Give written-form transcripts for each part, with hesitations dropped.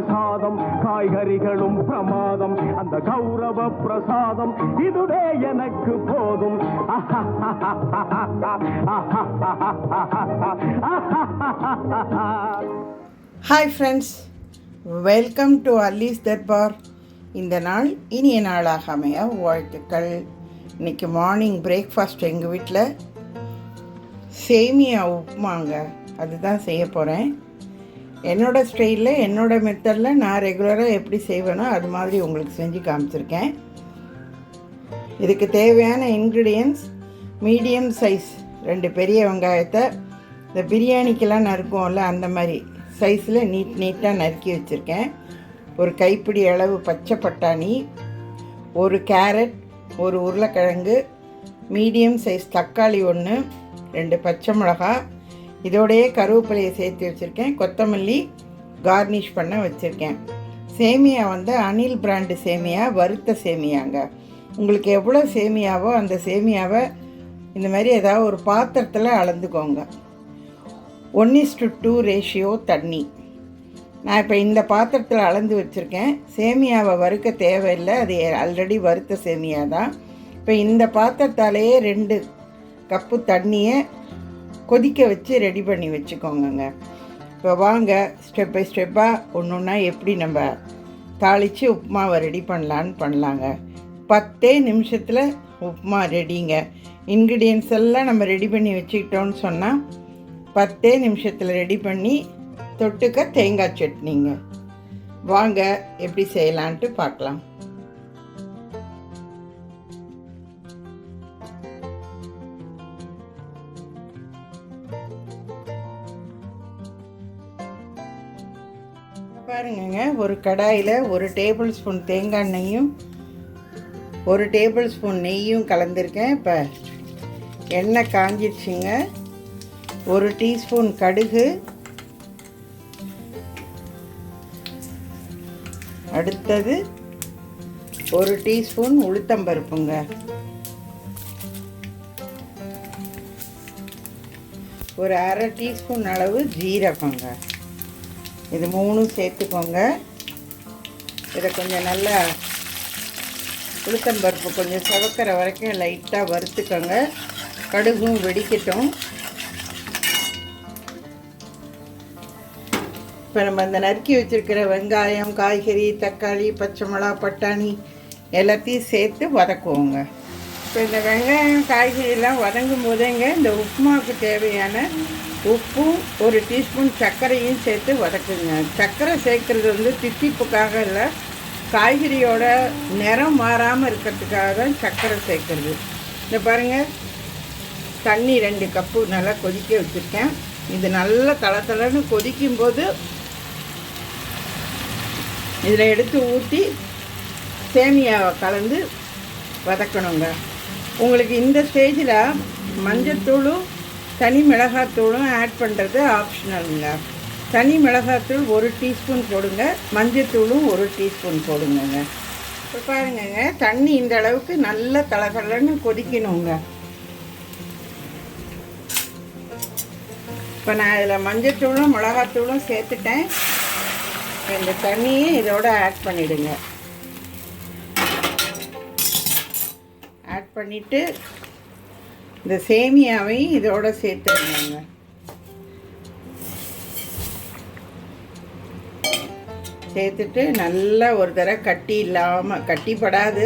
சாதம் காய்கறிகளும் பிரமாதம் அந்த கௌரவ பிரசாதம் இதுவே எனக்கு போதும். Hi friends, welcome to Ali's Darbar. இந்த நாள் இனிய நாளாக அமைய வாழ்த்துக்கள். இன்றைக்கி மார்னிங் பிரேக்ஃபாஸ்ட் எங்கள் வீட்டில் சேமியா உப்புமாங்க, அதுதான் செய்ய போகிறேன். என்னோடய ஸ்டைலில் என்னோடய மெத்தடில் நான் ரெகுலராக எப்படி செய்வேனோ அது மாதிரி உங்களுக்கு செஞ்சு காமிச்சிருக்கேன். இதுக்கு தேவையான இன்க்ரீடியன்ட்ஸ் மீடியம் சைஸ் 2 பெரிய வெங்காயத்தை இந்த பிரியாணிக்கெல்லாம் நறுக்குவோம்ல அந்த மாதிரி சைஸில் நீட்டாக நறுக்கி வச்சுருக்கேன். ஒரு கைப்பிடி அளவு பச்சை பட்டாணி, 1 கேரட், 1 உருளைக்கிழங்கு, மீடியம் சைஸ் தக்காளி 1, 2 பச்சை மிளகாய், இதோடையே கருவேப்பிலையை சேர்த்து வச்சுருக்கேன். கொத்தமல்லி கார்னிஷ் பண்ண வச்சுருக்கேன். சேமியா அனில் பிராண்டு சேமியா, வறுத்த சேமியாங்க. உங்களுக்கு எவ்வளோ சேமியாவோ அந்த சேமியாவை இந்த மாதிரி ஏதாவது ஒரு பாத்திரத்தில் அளந்துக்கோங்க. 1:2 ரேஷியோ தண்ணி. நான் இப்போ இந்த பாத்திரத்தில் அளந்து வச்சுருக்கேன். சேமியாவை வறுக்க தேவையில்லை, அது ஆல்ரெடி வறுத்த சேமியா தான். இப்போ இந்த பாத்திரத்தாலேயே 2 கப்பு தண்ணியை கொதிக்க வச்சு ரெடி பண்ணி வச்சுக்கோங்க. இப்போ வாங்க ஸ்டெப் பை ஸ்டெப்பாக ஒன்று ஒன்றா எப்படி நம்ம தாளித்து உப்புமாவை ரெடி பண்ணலாங்க. 10 நிமிஷத்தில் உப்புமா ரெடிங்க. இன்க்ரீடியன்ஸ் எல்லாம் நம்ம ரெடி பண்ணி வச்சுக்கிட்டோன்னு சொன்னால் 10 நிமிஷத்தில் ரெடி பண்ணி தொட்டுக்க தேங்காய் சட்னிங்க. வாங்க எப்படி செய்யலான்ட்டு பார்க்கலாம். பாருங்கங்க, ஒரு கடாயில் 1 டேபிள் ஸ்பூன் தேங்காய் எண்ணெயும் 1 டேபிள் ஸ்பூன் நெய்யும் கலந்துருக்கேன். இப்போ எண்ணெய் காஞ்சிடுச்சுங்க. 1 டீஸ்பூன் கடுகு, அடுத்தது 1 டீஸ்பூன் உளுத்தம்பருப்புங்க, ஒரு அரை டீஸ்பூன் அளவு ஜீரகங்க. இது 3 சேர்த்துக்கோங்க. இதை கொஞ்சம் நல்லா உளுத்தம்பருப்பு கொஞ்சம் சவக்கிற வரைக்கும் லைட்டாக வறுத்துக்கோங்க. கடுகும் வெடிக்கட்டும். இப்போ நம்ம அந்த நறுக்கி வச்சுருக்கிற வெங்காயம், காய்கறி, தக்காளி, பச்சை மிளகா, பட்டாணி எல்லாத்தையும் சேர்த்து வதக்குவோங்க. இப்போ இந்த வெங்காயம் காய்கறியெல்லாம் வதங்கும் போதேங்க இந்த உப்புமாவுக்கு தேவையான உப்பும் 1 டீஸ்பூன் சர்க்கரையும் சேர்த்து வதக்குங்க. சர்க்கரை சேர்க்குறது தித்திப்புக்காக இல்லை, காய்கறியோட நிறம் மாறாமல் இருக்கிறதுக்காக தான் சர்க்கரை சேர்க்குறது. இந்த பாருங்கள், தண்ணி 2 கப்பு நல்லா கொதிக்க வச்சுருக்கேன். இது நல்லா தளன்னு கொதிக்கும்போது இதில் எடுத்து ஊற்றி சேமியாவை கலந்து வதக்கணுங்க. உங்களுக்கு இந்த ஸ்டேஜில் மஞ்சத்தூளும் தனி மிளகாத்தூளும் ஆட் பண்ணுறது ஆப்ஷனலுங்க. தனி மிளகாத்தூள் 1 டீஸ்பூன் போடுங்க, மஞ்சத்தூளும் 1 டீஸ்பூன் போடுங்க. இப்போ பாருங்கங்க, தண்ணி இந்த அளவுக்கு நல்லா தளன்னு கொதிக்கணுங்க. இப்போ நான் இதில் மஞ்சத்தூளும் மிளகாத்தூளும் சேர்த்துட்டேன். இந்த தண்ணியை இதோட ஆட் பண்ணிவிடுங்க. ஆட் பண்ணிவிட்டு இந்த சேமியாவையும் இதோட சேர்த்துடுங்க. சேர்த்துட்டு நல்லா ஒரு தடவை கட்டி இல்லாமல், கட்டிப்படாது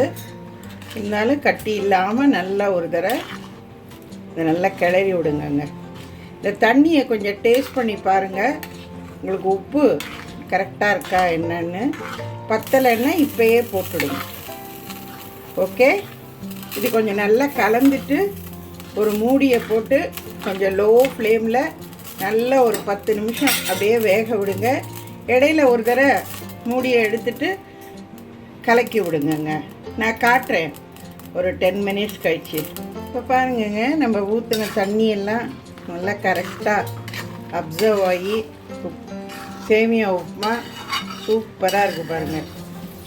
இருந்தாலும் கட்டி இல்லாமல் நல்லா ஒரு தடவை இதை நல்லா கிளறி விடுங்கங்க. இந்த தண்ணியை கொஞ்சம் டேஸ்ட் பண்ணி பாருங்கள், உங்களுக்கு உப்பு கரெக்டாக இருக்கா என்னன்னு. பத்தலைன்னா இப்போயே போட்டுடுங்க. ஓகே, இது கொஞ்சம் நல்லா கலந்துட்டு ஒரு மூடியை போட்டு கொஞ்சம் லோ ஃப்ளேமில் நல்லா ஒரு 10 நிமிஷம் அப்படியே வேக விடுங்க. இடையில ஒரு தடவை மூடியை எடுத்துட்டு கலக்கி விடுங்கங்க. நான் காட்டுறேன் ஒரு 10 மினிட்ஸ் கழிச்சு. இப்போ பாருங்கங்க, நம்ம ஊற்றின தண்ணியெல்லாம் நல்லா கரெக்டாக அப்சர்வ் ஆகி சேமியா உப்புமா சூப்பராக இருக்குது பாருங்கள்.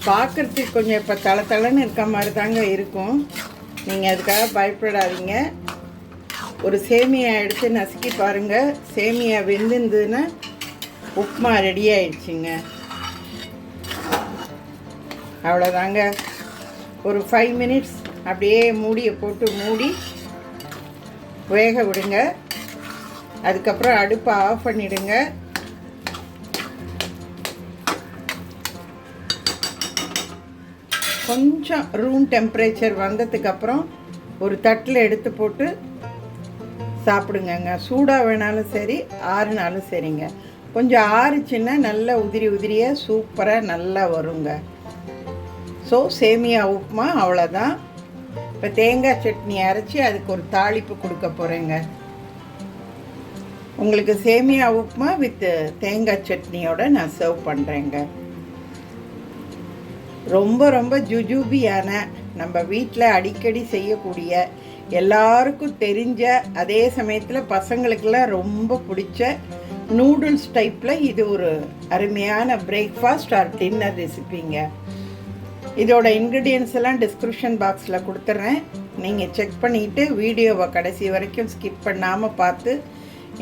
பார்க்குறதுக்கு கொஞ்சம் இப்போ தளன்னு இருக்க மாதிரி தாங்க இருக்கும். நீங்கள் அதுக்காக பயப்படாதீங்க. ஒரு சேமியா எடுத்து நசுக்கி பாருங்கள். சேமியா வெந்திருந்ததுன்னா உப்புமா ரெடி ஆயிடுச்சுங்க. அவ்வளோதாங்க. ஒரு 5 மினிட்ஸ் அப்படியே மூடியை போட்டு மூடி வேக விடுங்க. அதுக்கப்புறம் அடுப்பை ஆஃப் பண்ணிவிடுங்க. கொஞ்சம் ரூம் டெம்பரேச்சர் வந்ததுக்கப்புறம் ஒரு தட்டில் எடுத்து போட்டு சாப்பிடுங்கங்க. சூடாக வேணாலும் சரி, ஆறுனாலும் சரிங்க. கொஞ்சம் ஆறுச்சுன்னா நல்லா உதிரி உதிரியாக சூப்பராக நல்லா வருங்க. ஸோ சேமியா உப்புமா அவ்வளோதான். இப்போ தேங்காய் சட்னி அரைச்சி அதுக்கு ஒரு தாளிப்பு கொடுக்க போகிறேங்க. உங்களுக்கு சேமியா உப்புமா வித் தேங்காய் சட்னியோட நான் சர்வ் பண்ணுறேங்க. ரொம்ப ரொம்ப ஜுஜூபியான, நம்ம வீட்டில் அடிக்கடி செய்யக்கூடிய, எல்லாருக்கும் தெரிஞ்ச, அதே சமயத்தில் பசங்களுக்கெல்லாம் ரொம்ப பிடிச்ச நூடுல்ஸ் டைப்பில் இது ஒரு அருமையான பிரேக்ஃபாஸ்ட் ஆர் டின்னர் ரெசிபிங்க. இதோட இன்க்ரீடியன்ஸ் எல்லாம் டிஸ்கிரிப்ஷன் பாக்ஸில் கொடுத்துட்றேன். நீங்கள் செக் பண்ணிவிட்டு வீடியோவை கடைசி வரைக்கும் ஸ்கிப் பண்ணாமல் பார்த்து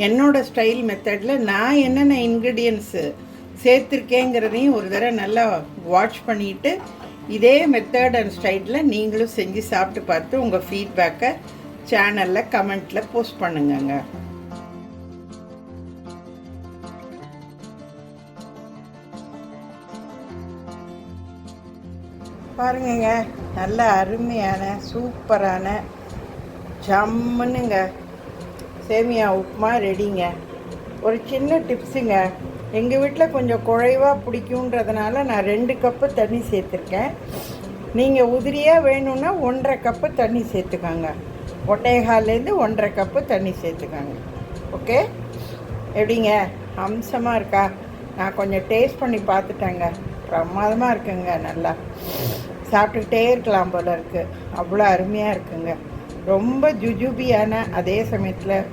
என்னோடய ஸ்டைல் மெத்தடில் நான் என்னென்ன இன்க்ரீடியன்ஸு சேர்த்துருக்கேங்கிறதையும் ஒரு தடவை நல்லா வாட்ச் பண்ணிவிட்டு இதே மெத்தட் அண்ட் ஸ்டைலில் நீங்களும் செஞ்சு சாப்பிட்டு பார்த்து உங்கள் ஃபீட்பேக்கை சேனலில் கமெண்ட்டில் போஸ்ட் பண்ணுங்கங்க. பாருங்கங்க, நல்ல அருமையான சூப்பரான ஜம்முன்னுங்க சேமியா உப்புமா ரெடிங்க. ஒரு சின்ன டிப்ஸுங்க, எங்கள் வீட்டில் கொஞ்சம் குழைவாக பிடிக்குன்றதுனால நான் 2 கப்பு தண்ணி சேர்த்துருக்கேன். நீங்கள் உதிரியாக வேணும்னா 1.5 கப்பு தண்ணி சேர்த்துக்காங்க. 1.25லேருந்து 1.5 கப்பு தண்ணி சேர்த்துக்காங்க. ஓகே, எப்படிங்க அம்சமாக இருக்கா? நான் கொஞ்சம் டேஸ்ட் பண்ணி பார்த்துட்டேங்க. பிரமாதமாக இருக்குங்க. நல்லா சாப்பிட்டுக்கிட்டே இருக்கலாம் போல இருக்குது. அவ்வளோ அருமையாக இருக்குங்க. ரொம்ப ஜுஜுபியான, அதே சமயத்தில்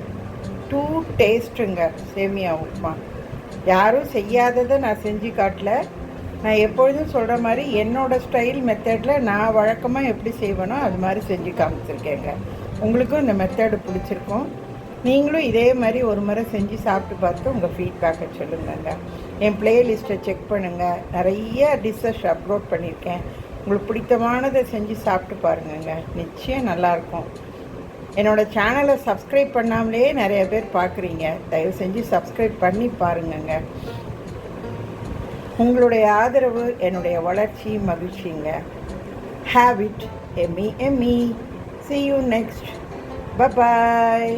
டூ டேஸ்ட்டுங்க சேமியா உப்புமா. யாரும் செய்யாததை நான் செஞ்சு காட்டல. நான் எப்பொழுதும் சொல்கிற மாதிரி என்னோடய ஸ்டைல் மெத்தடில் நான் வழக்கமாக எப்படி செய்வேனோ அது மாதிரி செஞ்சு காமிச்சிருக்கேங்க. உங்களுக்கும் இந்த மெத்தடு பிடிச்சிருக்கும். நீங்களும் இதே மாதிரி ஒரு முறை செஞ்சு சாப்பிட்டு பார்த்து உங்கள் ஃபீட்பேக்கை சொல்லுங்கங்க. என் ப்ளேலிஸ்ட்டை செக் பண்ணுங்கள். நிறைய டிஷ்ஷஸ் அப்லோட் பண்ணியிருக்கேன். உங்களுக்கு பிடித்தமானதை செஞ்சு சாப்பிட்டு பாருங்கங்க. நிச்சயம் நல்லாயிருக்கும். என்னோடய சேனலை சப்ஸ்கிரைப் பண்ணாமலே நிறைய பேர் பார்க்குறீங்க. தயவு செஞ்சு சப்ஸ்கிரைப் பண்ணி பாருங்கங்க. உங்களுடைய ஆதரவு என்னுடைய வளர்ச்சி, மகிழ்ச்சிங்க. Have it. Emmy. See you next. Bye-bye.